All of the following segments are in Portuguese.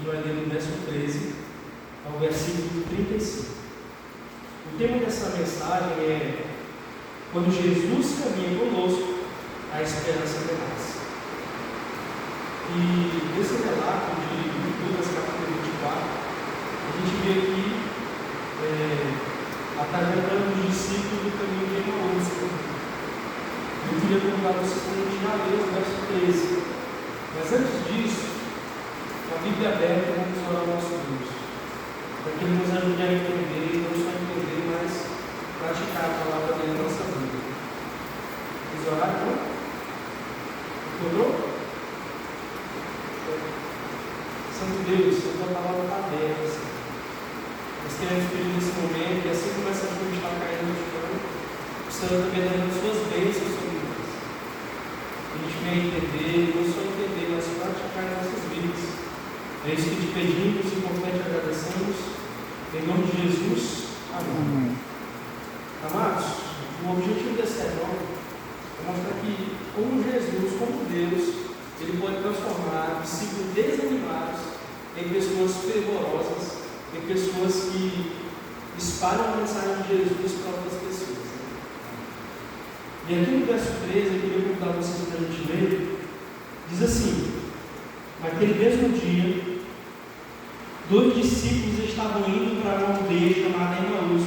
gente vai ler do verso 13 ao versículo 35. O tema dessa mensagem é: quando Jesus caminha conosco, a esperança renasce. E nesse relato de Lucas capítulo 24, a gente vê aqui a trajetória dos discípulos do caminho de Emaús. Eu queria convidar vocês para a gente já ler o verso 13. Mas antes disso, com a Bíblia aberta, vamos orar ao nosso Deus, para que Ele nos ajude a entender, e não só entender, mas praticar a palavra dele na nossa vida. Vamos orar então? Entendeu? Santo Deus, a tua palavra está aberta, Senhor. Nós queremos pedir nesse momento, e assim como essa chuva está caindo no chão, o Senhor também dando as suas bênçãos sobre nós. A gente vem entender, não só entender, mas praticar em nossas vidas. É isso que te pedimos e com fé te agradecemos. Em nome de Jesus. Amém. Amados, o objetivo desse sermão é mostrar que, como Jesus, como Deus, Ele pode transformar discípulos desanimados em pessoas fervorosas, em pessoas que espalham a mensagem de Jesus para outras pessoas. E aqui no verso 13, eu queria convidar vocês para a gente ler, diz assim: naquele mesmo dia, 2 discípulos estavam indo para uma aldeia chamada Emaús,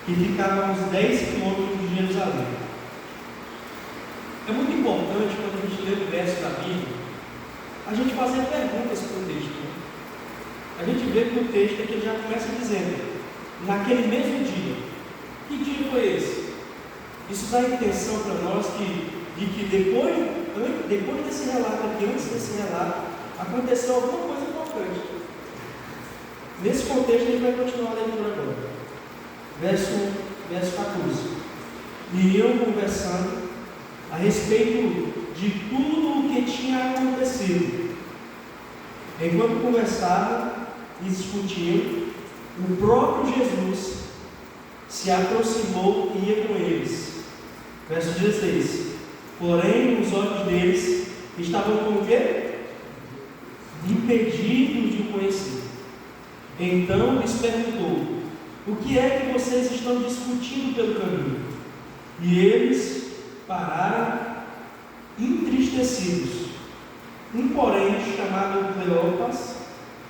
que ficava a uns 10 quilômetros de Jerusalém. É muito importante, quando a gente lê o verso da Bíblia, a gente fazer perguntas para o texto. Né? A gente vê que o texto aqui ele já começa dizendo: naquele mesmo dia. Que dia foi esse? Isso dá a intenção para nós de que depois desse relato aqui, antes desse relato, aconteceu alguma coisa importante. Nesse contexto, a gente vai continuar a leitura agora. Verso 14. E iam conversando a respeito de tudo o que tinha acontecido. Enquanto conversavam e discutiam, o próprio Jesus se aproximou e ia com eles. Verso 16. Porém, os olhos deles estavam com o quê? Impedidos de o conhecer. Então lhes perguntou: o que é que vocês estão discutindo pelo caminho? E eles pararam entristecidos. Um, porém, chamado Cleopas,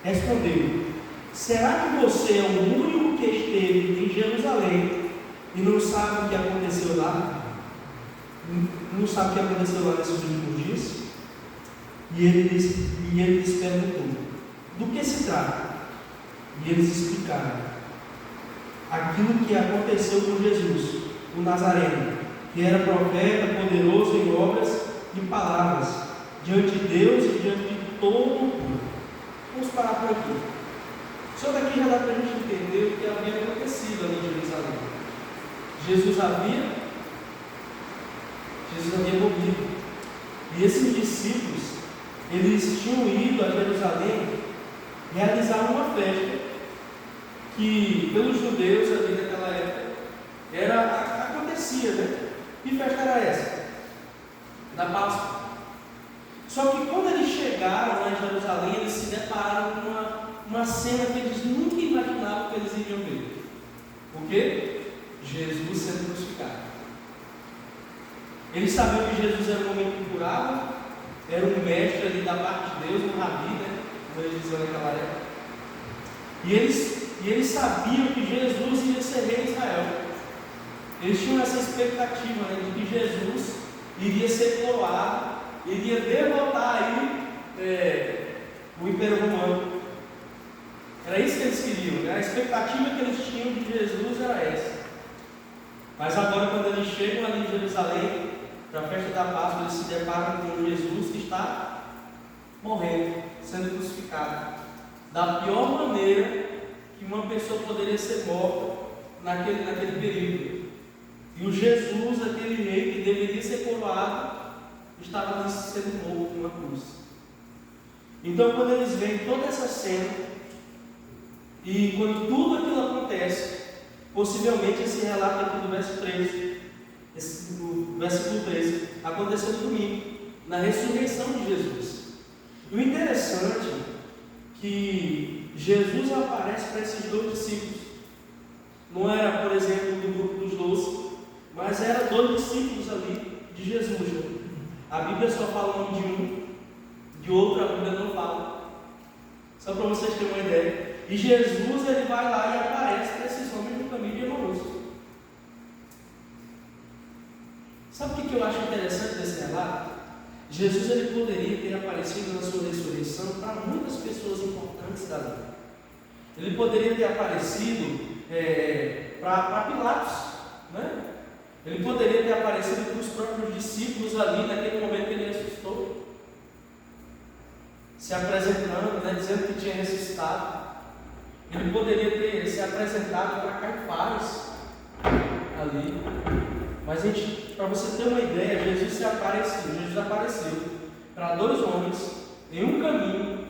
respondeu: será que você é o único que esteve em Jerusalém e não sabe o que aconteceu lá? Não sabe o que aconteceu lá nesses últimos dias? E ele lhes perguntou: do que se trata? E eles explicaram aquilo que aconteceu com Jesus, o Nazareno, que era profeta, poderoso em obras e palavras, diante de Deus e diante de todo o povo. Vamos parar por aqui. Só daqui já dá para a gente entender o que havia acontecido ali em Jerusalém. Jesus havia morrido. E esses discípulos, eles tinham ido a Jerusalém realizar uma festa que, pelos judeus ali daquela época, acontecia, né? Que festa era essa? Da Páscoa. Só que quando eles chegaram lá em Jerusalém, eles se depararam com uma cena que eles nunca imaginavam que eles iriam ver. O quê? Jesus sendo crucificado. Eles sabiam que Jesus era um homem que curava, era um mestre ali da parte de Deus, um rabi, né? Como eles diziam naquela época. E eles sabiam que Jesus ia ser rei de Israel. Eles tinham essa expectativa, né, de que Jesus iria ser coroado, iria derrotar aí o Império Romano. Era isso que eles queriam, né? A expectativa que eles tinham de Jesus era essa. Mas agora, quando eles chegam ali em Jerusalém, para a festa da Páscoa, eles se deparam com Jesus que está morrendo, sendo crucificado, da pior maneira que uma pessoa poderia ser morta naquele período. E o Jesus, aquele rei que deveria ser coroado, estava ali sendo morto numa cruz. Então, quando eles veem toda essa cena, e quando tudo aquilo acontece, possivelmente esse relato aqui do verso 13, do versículo 13, aconteceu no domingo, na ressurreição de Jesus. E o interessante que Jesus aparece para esses 2 discípulos. Não era, por exemplo, do grupo dos 12, mas era 2 discípulos ali de Jesus. A Bíblia só fala o nome de um, de outro a Bíblia não fala. Só para vocês terem uma ideia. E Jesus, ele vai lá e aparece para esses homens no caminho de Emaús. Sabe o que eu acho interessante desse relato? Jesus, ele poderia ter aparecido na sua ressurreição para muitas pessoas importantes da lei. Ele poderia ter aparecido para Pilatos, né? Ele poderia ter aparecido para os próprios discípulos ali, naquele momento que ele ressuscitou, se apresentando, né, dizendo que tinha ressuscitado. Ele poderia ter se apresentado para Caifás ali. Mas, para você ter uma ideia, Jesus apareceu para 2 homens em um caminho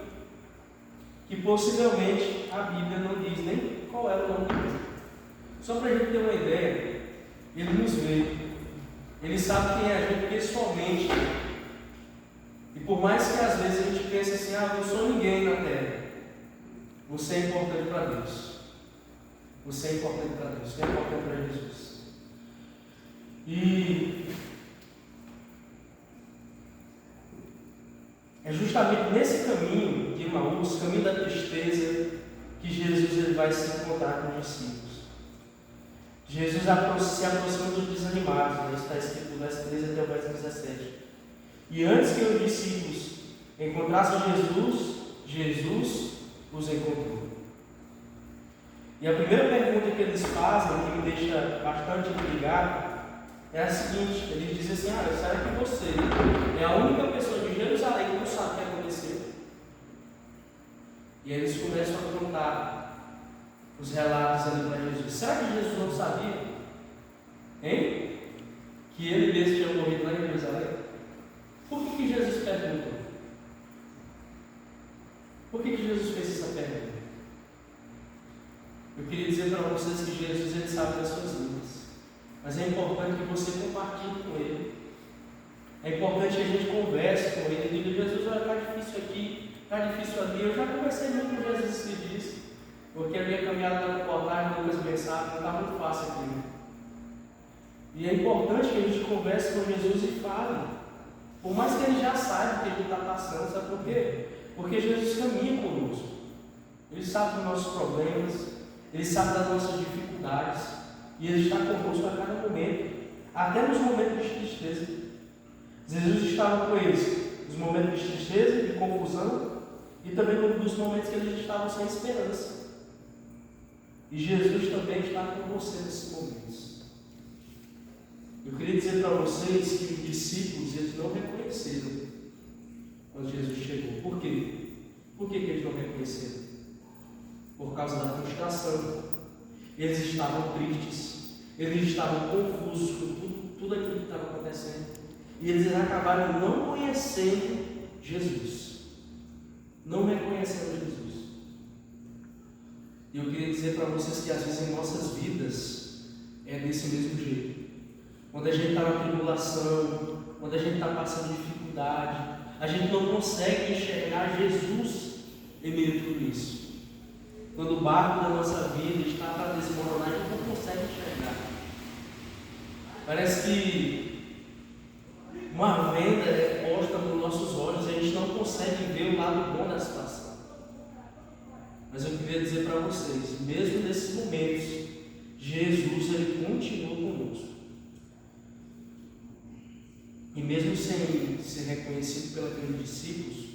que possivelmente a Bíblia não diz nem qual era o nome dele. Só para a gente ter uma ideia, ele nos vê, ele sabe quem é a gente pessoalmente. E por mais que às vezes a gente pense assim, eu não sou ninguém na terra, você é importante para Deus. Você é importante para Deus, você é importante para Jesus. E é justamente nesse caminho de Emaús, caminho da tristeza, que Jesus ele vai se encontrar com os discípulos. Jesus se aproxima dos desanimados, né? Está escrito do verso 13 até o verso 17. E antes que os discípulos encontrassem Jesus os encontrou. E a primeira pergunta que eles fazem, que me deixa bastante intrigado, é a seguinte: eles dizem assim, será que você é a única pessoa de Jerusalém que não sabe o que aconteceu? E aí eles começam a contar os relatos ali para Jesus. Será que Jesus não sabia? Hein? Que ele mesmo tinha morrido lá em Jerusalém? Por que Jesus perguntou? Por que Jesus fez essa pergunta? Eu queria dizer para vocês que Jesus ele sabe das suas vidas. Mas é importante que você compartilhe com ele. É importante que a gente converse com ele e diga: Jesus, olha, está difícil aqui, está difícil ali. Eu já conversei muito com Jesus esses dias, porque a minha caminhada na reportagem, Lucas mensagens, não está muito fácil aqui. Né? E é importante que a gente converse com Jesus e fale. Por mais que ele já saiba o que ele está passando, sabe por quê? Porque Jesus caminha conosco. Ele sabe dos nossos problemas, ele sabe das nossas dificuldades. E ele está conosco a cada momento, até nos momentos de tristeza. Jesus estava com eles nos momentos de tristeza, de confusão, e também nos momentos que eles estavam sem esperança. E Jesus também está com você nesses momentos. Eu queria dizer para vocês que os discípulos eles não reconheceram quando Jesus chegou. Por quê? Por que eles não reconheceram? Por causa da frustração. Eles estavam tristes, eles estavam confusos com tudo aquilo que estava acontecendo. E eles acabaram não conhecendo Jesus, não reconhecendo Jesus. E eu queria dizer para vocês que às vezes em nossas vidas é desse mesmo jeito. Quando a gente está na tribulação, quando a gente está passando dificuldade, a gente não consegue enxergar Jesus em meio a tudo isso. Quando o barco da nossa vida está para desmoronar, a gente não consegue enxergar. Parece que uma venda é posta nos nossos olhos e a gente não consegue ver o lado bom da situação. Mas eu queria dizer para vocês, mesmo nesses momentos, Jesus ele continua conosco. E mesmo sem ser reconhecido pelos discípulos,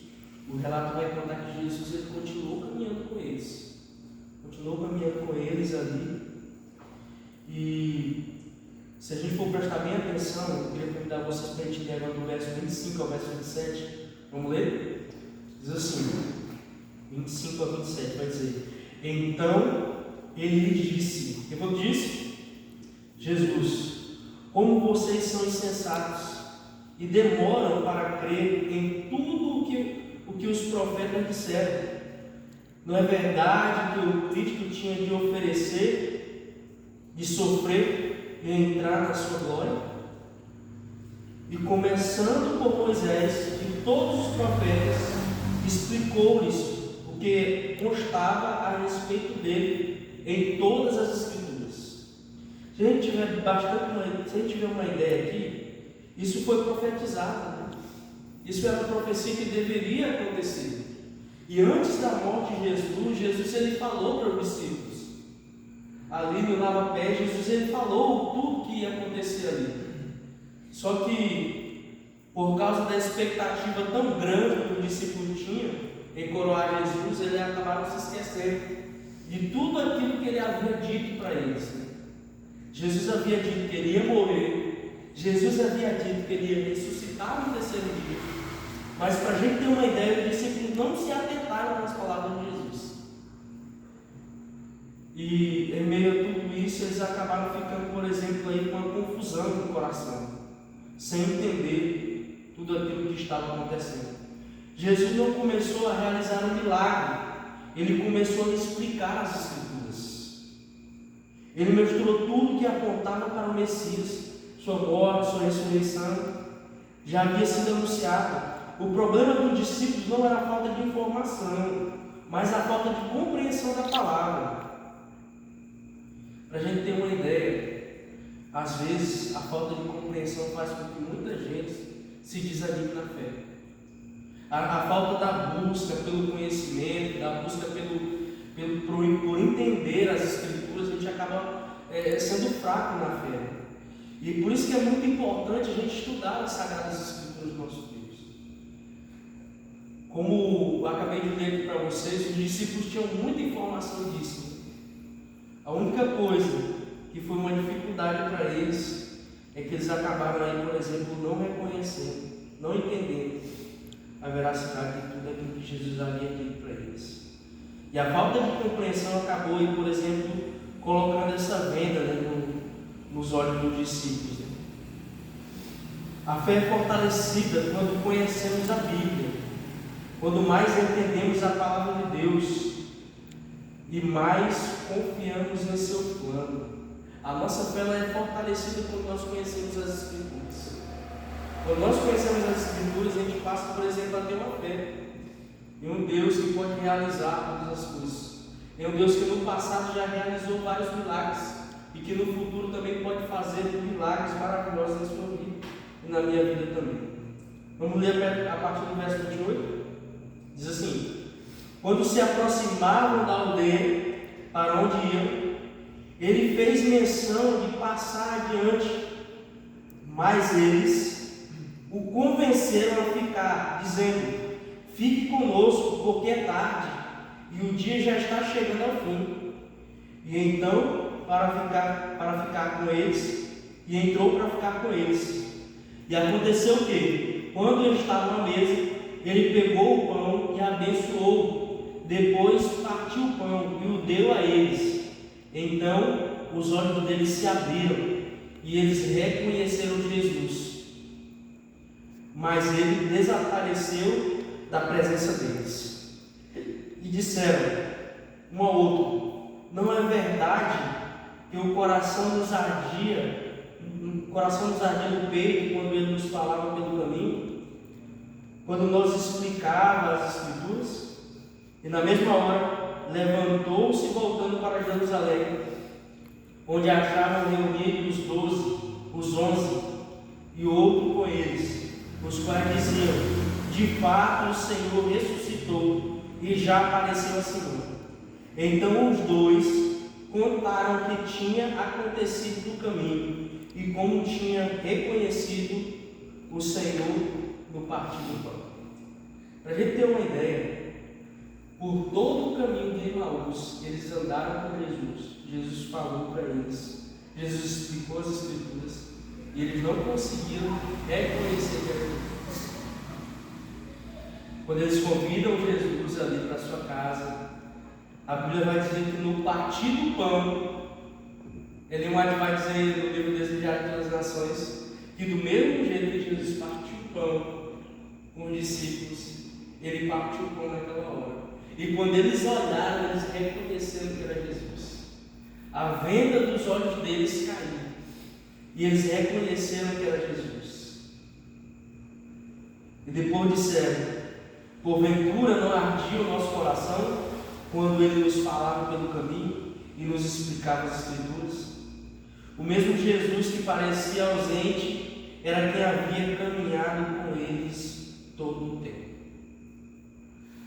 o relato vai contar que Jesus ele continuou caminhando com eles. Continuou caminhando com eles ali. E se a gente for prestar bem atenção, eu queria convidar vocês para a gente ler agora do verso 25 ao verso 27. Vamos ler? Diz assim, 25 a 27, vai dizer: Então ele lhes disse, quem foi que disse? Jesus: Como vocês são insensatos e demoram para crer em tudo o que os profetas disseram. Não é verdade que o Cristo tinha de oferecer, de sofrer e entrar na sua glória? E começando por Moisés e todos os profetas, explicou-lhes o que respeito dele em todas as Escrituras. Se a gente tiver uma ideia aqui, isso foi profetizado, né? Isso era uma profecia que deveria acontecer. E antes da morte de Jesus ele falou para os discípulos. Ali no lava-pé, Jesus ele falou tudo que ia acontecer ali. Só que, por causa da expectativa tão grande que o discípulo tinha em coroar Jesus, eles acabaram se esquecendo de tudo aquilo que ele havia dito para eles. Jesus havia dito que ele ia morrer, Jesus havia dito que ele ia ressuscitar no terceiro dia. Mas para a gente ter uma ideia, os discípulos não se atentaram nas palavras de Jesus. E em meio a tudo isso, eles acabaram ficando, por exemplo, aí, com uma confusão no coração, sem entender tudo aquilo que estava acontecendo. Jesus não começou a realizar um milagre, ele começou a explicar as Escrituras. Ele mostrou tudo que apontava para o Messias, sua morte, sua ressurreição, já havia sido anunciado. O problema dos discípulos não era a falta de informação, mas a falta de compreensão da palavra. Para a gente ter uma ideia, às vezes a falta de compreensão faz com que muita gente se desanime na fé. A falta da busca pelo conhecimento, da busca por entender as Escrituras, a gente acaba sendo fraco na fé. E por isso que é muito importante a gente estudar as Sagradas Escrituras do nosso Deus. Como eu acabei de ler aqui para vocês, os discípulos tinham muita informação disso. A única coisa que foi uma dificuldade para eles é que eles acabaram aí, por exemplo, não reconhecendo, não entendendo a veracidade de tudo aquilo que Jesus havia dito para eles. E a falta de compreensão acabou aí, por exemplo, colocando essa venda, nos olhos dos discípulos. A fé é fortalecida quando conhecemos a Bíblia, quando mais entendemos a palavra de Deus e mais confiamos em seu plano. A nossa fé é fortalecida quando nós conhecemos as Escrituras. Quando nós conhecemos as Escrituras, a gente passa, por exemplo, a ter uma fé em um Deus que pode realizar todas as coisas, em um Deus que no passado já realizou vários milagres e que no futuro também pode fazer milagres maravilhosos na sua vida e na minha vida também. Vamos ler a partir do verso 28. Diz assim: quando se aproximavam da aldeia para onde iam, ele fez menção de passar adiante, mas eles o convenceram a ficar, dizendo: fique conosco, porque é tarde e o dia já está chegando ao fim. E então, para ficar com eles, e entrou para ficar com eles. E aconteceu que, quando eles estavam à mesa, ele pegou o pão e abençoou, depois partiu o pão e o deu a eles. Então os olhos deles se abriram e eles reconheceram Jesus, mas ele desapareceu da presença deles. E disseram um ao outro: não é verdade que o coração nos ardia no peito quando ele nos falava pelo caminho, quando nós explicávamos as Escrituras? E na mesma hora levantou-se, voltando para Jerusalém, onde achavam reunidos os 11, e outro com eles, os quais diziam: de fato o Senhor ressuscitou e já apareceu a Simão. Então os dois contaram o que tinha acontecido no caminho e como tinha reconhecido o Senhor no partir do pão. Para a gente ter uma ideia, por todo o caminho de Emaús, eles andaram com Jesus. Jesus falou para eles, Jesus explicou as Escrituras, e eles não conseguiram reconhecer que era Jesus. Quando eles convidam Jesus ali para sua casa, a Bíblia vai dizer que no partir do pão, ele vai dizer no livro Desejado das Nações, que do mesmo jeito que Jesus partiu o pão com os discípulos, ele partiu o pão naquela hora. E quando eles olharam, eles reconheceram que era Jesus. A venda dos olhos deles caiu e eles reconheceram que era Jesus. E depois disseram: porventura não ardia o nosso coração quando Ele nos falava pelo caminho e nos explicava as Escrituras. O mesmo Jesus que parecia ausente era quem havia caminhado com eles todo o tempo.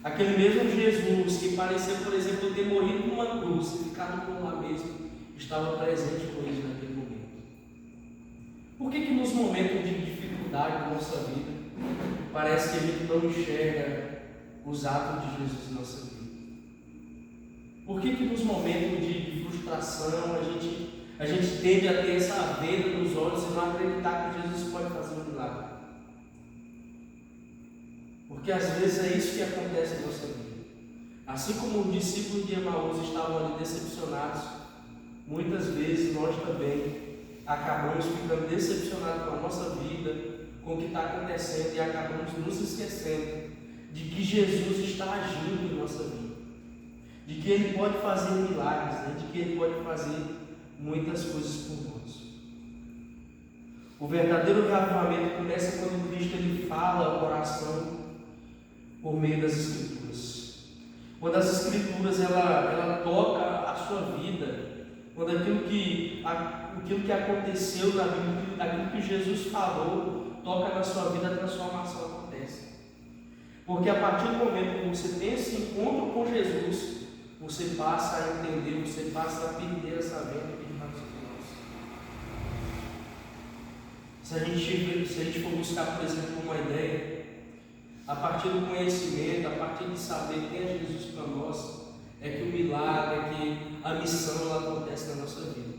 Aquele mesmo Jesus que parecia, por exemplo, ter morrido numa cruz e ficado por lá mesmo, estava presente com eles naquele momento. Por que nos momentos de dificuldade da nossa vida, parece que a gente não enxerga os atos de Jesus em nossa vida? Por que nos momentos de frustração a gente tende a ter essa venda nos olhos e não acreditar que Jesus pode fazer um milagre? Porque às vezes é isso que acontece em nossa vida. Assim como os discípulos de Emaús estavam ali decepcionados, muitas vezes nós também acabamos ficando decepcionados com a nossa vida, com o que está acontecendo, e acabamos nos esquecendo de que Jesus está agindo em nossa vida, de que Ele pode fazer milagres, de que Ele pode fazer muitas coisas por nós. O verdadeiro reavivamento começa quando Cristo ele fala ao coração por meio das Escrituras. Quando as Escrituras ela toca a sua vida, quando aquilo que aconteceu na Bíblia, aquilo que Jesus falou, toca na sua vida, a transformação acontece. Porque a partir do momento que você tem esse encontro com Jesus, você passa a entender, você passa a perder essa venda que Ele está nos dando. Se a gente for buscar, por exemplo, uma ideia, a partir do conhecimento, a partir de saber quem é Jesus para nós, é que o milagre, é que a missão ela acontece na nossa vida.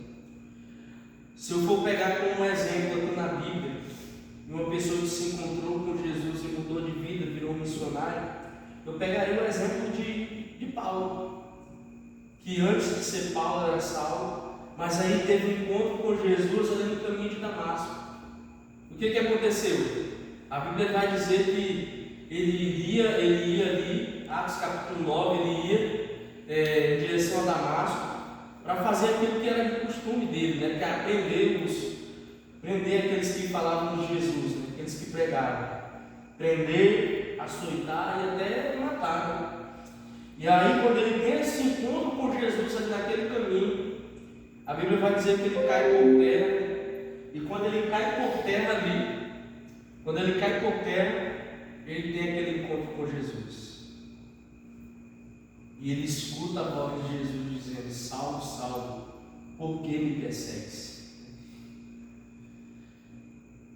Se eu for pegar como um exemplo aqui na Bíblia, de uma pessoa que se encontrou com Jesus e mudou de vida, virou missionário, eu pegaria o exemplo de Paulo, que antes de ser Paulo era Saulo, mas aí teve um encontro com Jesus ali no caminho de Damasco. O que aconteceu? A Bíblia vai dizer que ele ia ali, Atos capítulo 9, ele ia em direção a Damasco para fazer aquilo que era de costume dele, que é prender aqueles que falavam de Jesus, aqueles que pregavam, prender, açoitar e até matar. E aí, quando ele tem esse encontro com Jesus ali naquele caminho, a Bíblia vai dizer que ele cai por terra, e quando ele cai por terra ele tem aquele encontro com Jesus. E ele escuta a voz de Jesus dizendo: Saulo, Saulo, por que me persegues?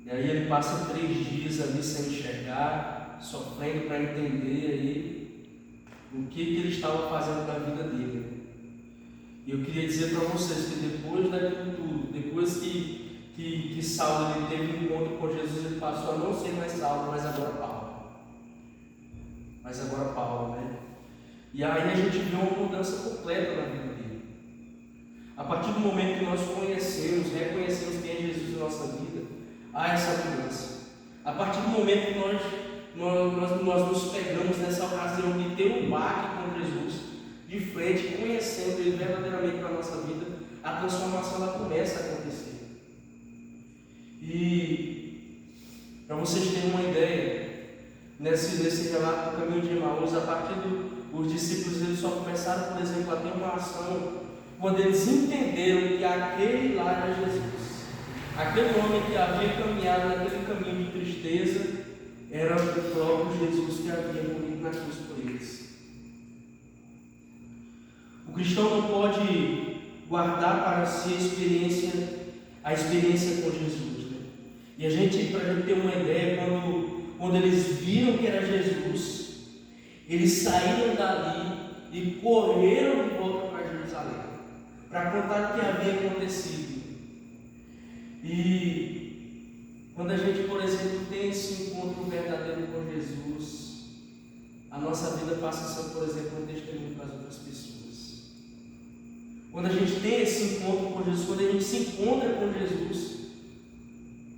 E aí ele passa 3 dias ali sem enxergar, sofrendo para entender aí o que ele estava fazendo na vida dele. E eu queria dizer para vocês que depois daquilo tudo, depois que Saulo ele teve um encontro com Jesus, ele passou a não ser mais Saulo, mas agora Paulo, né? E aí a gente vê uma mudança completa na vida dele. A partir do momento que nós reconhecemos quem é Jesus na nossa vida, há essa mudança. A partir do momento que nós nos pegamos nessa ocasião de ter um baque com Jesus, de frente, conhecendo Ele verdadeiramente na nossa vida, a transformação ela começa a acontecer. E para vocês terem uma ideia, nesse relato do caminho de Emaús, a partir dos discípulos eles só começaram, por exemplo, a ter uma ação quando eles entenderam que aquele lá era Jesus. Aquele homem que havia caminhado naquele caminho de tristeza era o próprio Jesus que havia morrido na cruz por eles. O cristão não pode guardar para si a experiência com Jesus. E para a gente ter uma ideia, quando eles viram que era Jesus, eles saíram dali e correram de volta para Jerusalém, para contar o que havia acontecido. E quando a gente, por exemplo, tem esse encontro verdadeiro com Jesus, a nossa vida passa a ser, por exemplo, um testemunho para as outras pessoas. Quando a gente tem esse encontro com Jesus, quando a gente se encontra com Jesus,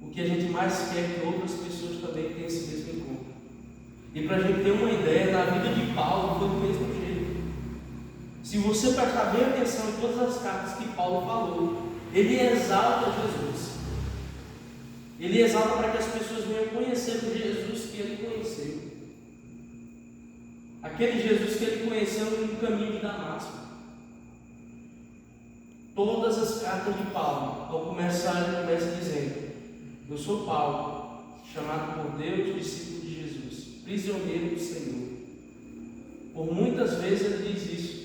o que a gente mais quer é que outras pessoas também tenham esse mesmo encontro. E para a gente ter uma ideia, na vida de Paulo foi do mesmo jeito. Se você prestar bem atenção em todas as cartas que Paulo falou, ele exalta Jesus. Ele exalta para que as pessoas venham conhecer o Jesus que ele conheceu. aquele Jesus que ele conheceu no caminho de Damasco. Todas as cartas de Paulo, ao começar, ele começa dizendo: eu sou Paulo, chamado por Deus, discípulo de Jesus, prisioneiro do Senhor. Por muitas vezes ele diz isso.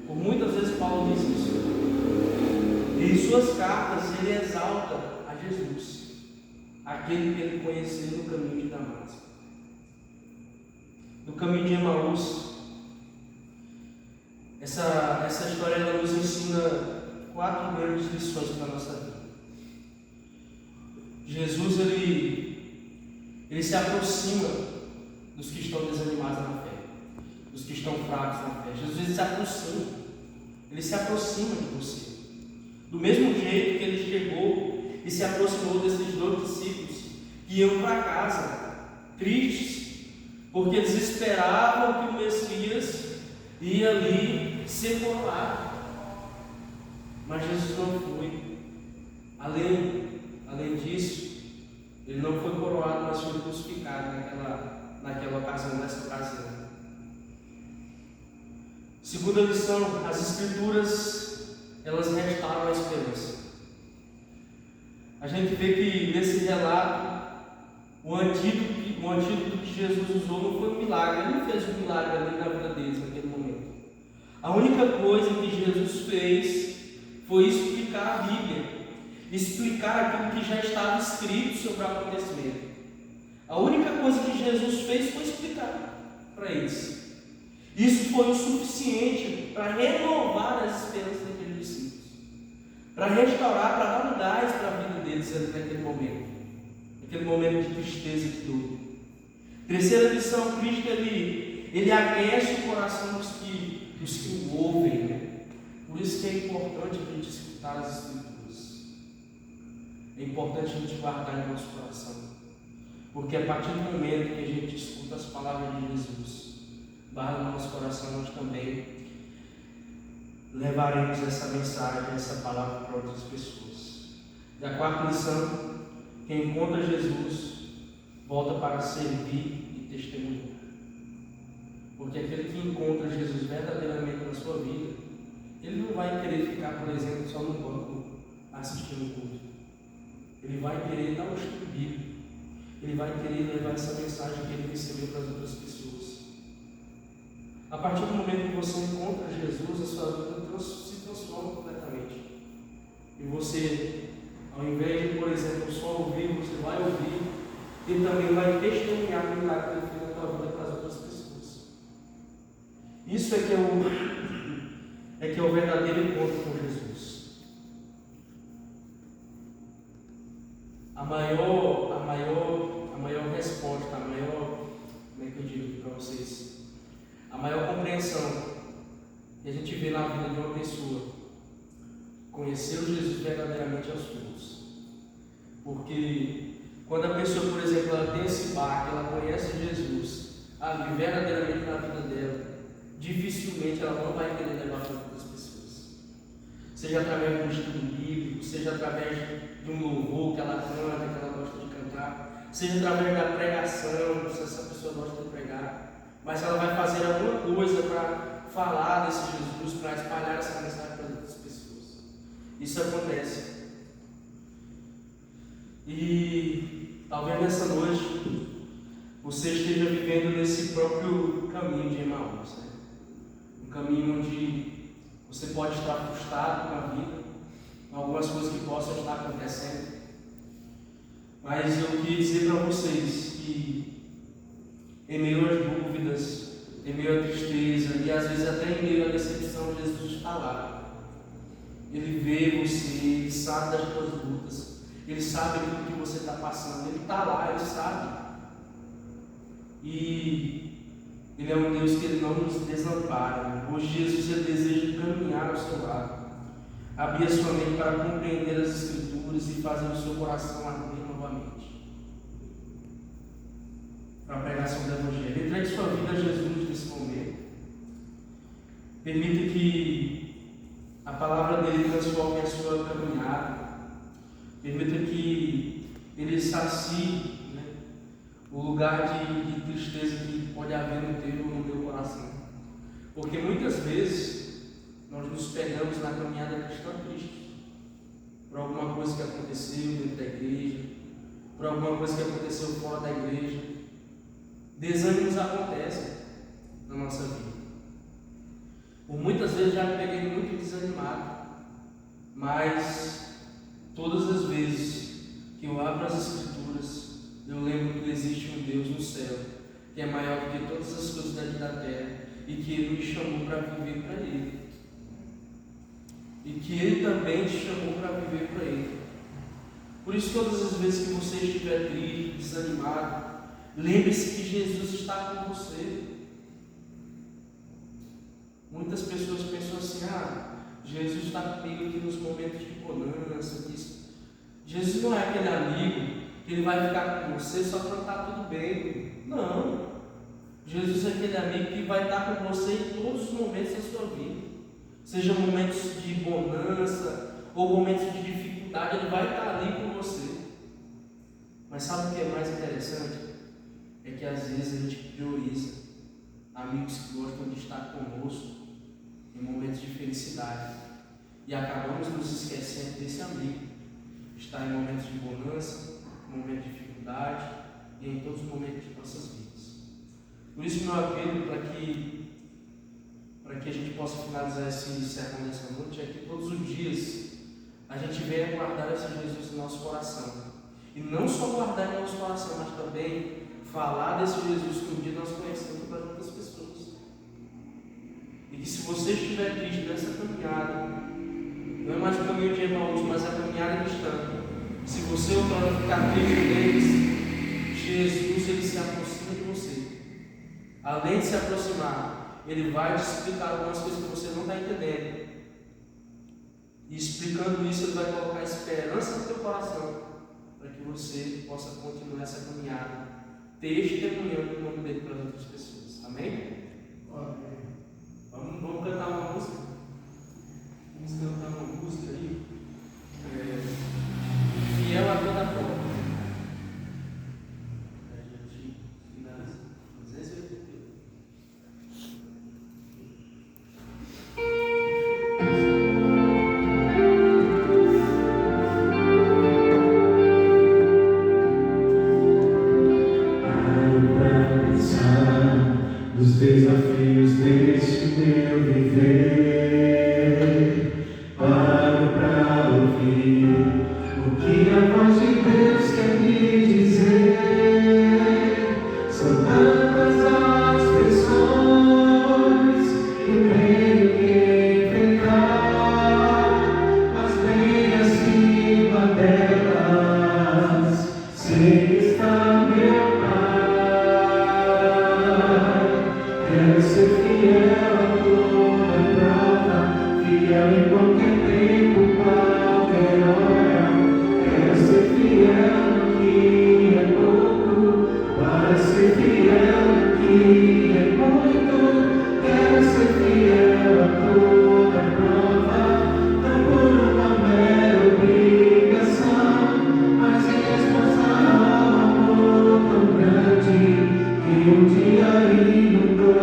Por muitas vezes Paulo diz isso. E em suas cartas ele exalta a Jesus, aquele que ele conheceu no caminho de Damasco. No caminho de Emaús, essa história ela nos ensina 4 grandes lições para a nossa vida. Jesus ele se aproxima dos que estão desanimados na fé, dos que estão fracos na fé. Jesus ele se aproxima de você. Do mesmo jeito que ele chegou e se aproximou desses 2 discípulos que iam para casa, tristes, porque eles esperavam que o Messias ia ali ser coroado. Mas Jesus não foi. Além disso, ele não foi coroado, mas foi crucificado naquela ocasião, nessa ocasião. Segunda lição: as Escrituras, elas restauram a esperança. A gente vê que nesse relato, o antídoto que Jesus usou não foi um milagre. Ele não fez um milagre ali na vida deles naquele momento. A única coisa que Jesus fez foi explicar a Bíblia, explicar aquilo que já estava escrito sobre o acontecimento. A única coisa que Jesus fez foi explicar para eles. Isso foi o suficiente para renovar as esperanças daqueles discípulos, para restaurar, para dar um gás para a vida deles naquele momento de tristeza e de dor. Terceira lição: Cristo ele aquece o coração dos que o ouvem, né? Por isso que é importante a gente escutar as Escrituras. É importante a gente guardar em nosso coração, porque a partir do momento que a gente escuta as palavras de Jesus, guarda no nosso coração, nós também levaremos essa mensagem, essa palavra para outras pessoas. E a 4ª lição: quem encontra Jesus volta para servir e testemunhar. Porque aquele que encontra Jesus verdadeiramente na sua vida, ele não vai querer ficar, por exemplo, só no banco assistindo o culto. Ele vai querer dar um estudo bíblico. Ele vai querer levar essa mensagem que ele recebeu para as outras pessoas. A partir do momento que você encontra Jesus, a sua vida se transforma completamente. E você, ao invés de, por exemplo, só ouvir, você vai ouvir e também vai testemunhar o milagre que ele fez na tua vida para as outras pessoas. Isso é que é o verdadeiro encontro com Jesus. A maior resposta, como é que eu digo para vocês? A maior compreensão que a gente vê na vida de uma pessoa, conhecer Jesus verdadeiramente aos poucos. Porque quando a pessoa, por exemplo, ela tem esse baque, ela conhece Jesus ali verdadeiramente na vida dela, dificilmente ela não vai querer levar para outras pessoas. Seja através de um estudo bíblico, seja através de um louvor que ela canta, que ela gosta de cantar, seja através da pregação, se essa pessoa gosta de pregar. Mas ela vai fazer alguma coisa para falar desse Jesus, para espalhar essa mensagem para outras pessoas. Isso acontece. E talvez nessa noite você esteja vivendo nesse próprio caminho de Emaús, né? Um caminho onde você pode estar frustrado com a vida, com algumas coisas que possam estar acontecendo. Mas eu queria dizer para vocês que em meio às dúvidas, em meio à tristeza e às vezes até em meio à decepção, Jesus está lá. Ele vê você, ele sabe das tuas lutas, ele sabe do que você está passando, ele está lá, ele sabe. E ele é um Deus que ele não nos desampara. Hoje Jesus ele deseja caminhar ao seu lado, abrir a sua mente para compreender as Escrituras e fazer o seu coração arder novamente para a pregação do Evangelho. Entregue sua vida a Jesus nesse momento. Permita que a palavra dele transforme a sua caminhada. Permita que ele sacie, né, o lugar de tristeza que pode haver no teu ou no meu coração. Porque muitas vezes nós nos pegamos na caminhada cristã tristes por alguma coisa que aconteceu dentro da igreja, por alguma coisa que aconteceu fora da igreja. Desânimos acontecem na nossa vida. Por muitas vezes já me peguei muito desanimado, mas todas as vezes que eu abro as Escrituras, eu lembro que existe um Deus no céu, que é maior do que todas as coisas daqui da terra, e que Ele me chamou para viver para Ele. E que Ele também te chamou para viver para Ele. Por isso, todas as vezes que você estiver triste, desanimado, lembre-se que Jesus está com você. Muitas pessoas pensam assim: Jesus está comigo aqui nos momentos de bonança. Jesus não é aquele amigo que Ele vai ficar com você só quando está tudo bem. Não. Jesus é aquele amigo que vai estar com você em todos os momentos da sua vida. Seja momentos de bonança ou momentos de dificuldade, Ele vai estar ali com você. Mas sabe o que é mais interessante? É que às vezes a gente prioriza amigos que gostam de estar conosco em momentos de felicidade e acabamos nos esquecendo desse amigo que está em momentos de bonança, em momentos de dificuldade e em todos os momentos de nossas vidas. Por isso, meu apelo para que a gente possa finalizar esse sermão dessa noite é que todos os dias a gente venha guardar esse Jesus no nosso coração. E não só guardar no nosso coração, mas também falar desse Jesus que um dia nós conhecemos para muitas pessoas. E que se você estiver triste nessa caminhada, não é mais o caminho de Emaús, mas a caminhada cristã. Se você ou para ficar triste deles, Jesus Ele se aproxima de você. Além de se aproximar, Ele vai te explicar algumas coisas que você não está entendendo. E explicando isso, Ele vai colocar esperança no teu coração, para que você possa continuar essa caminhada, testemunhando o nome dele para as outras pessoas. Amém? Amém. Vamos cantar uma música? Vamos cantar uma música aí. Fiel a toda prova. Dos desafios deste meu viver, paro para ouvir o que a voz de Deus quer me dizer. São tantas as pressões que tenho que enfrentar, mas bem acima delas sei que está meu Quero ser fiel a toda prova, fiel em qualquer tempo, qualquer hora. Quero ser fiel no que é pouco, para ser fiel no que é muito. Quero ser fiel a toda prova, não por uma mera obrigação, mas em resposta ao amor tão grande que um dia inundou.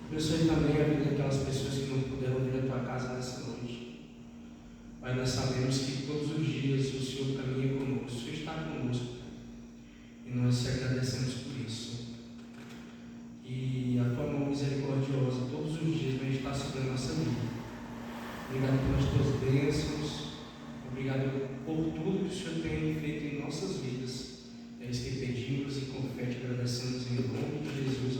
Abençoe também a vida daquelas pessoas que não puderam vir à tua casa nessa noite. Pai, nós sabemos que todos os dias o Senhor caminha conosco, o Senhor está conosco, e nós te agradecemos por isso. E a tua mão misericordiosa todos os dias vai estar sobre a nossa vida. Obrigado pelas tuas bênçãos, obrigado por tudo que o Senhor tem feito em nossas vidas. É isso que pedimos e com fé te agradecemos em nome de Jesus.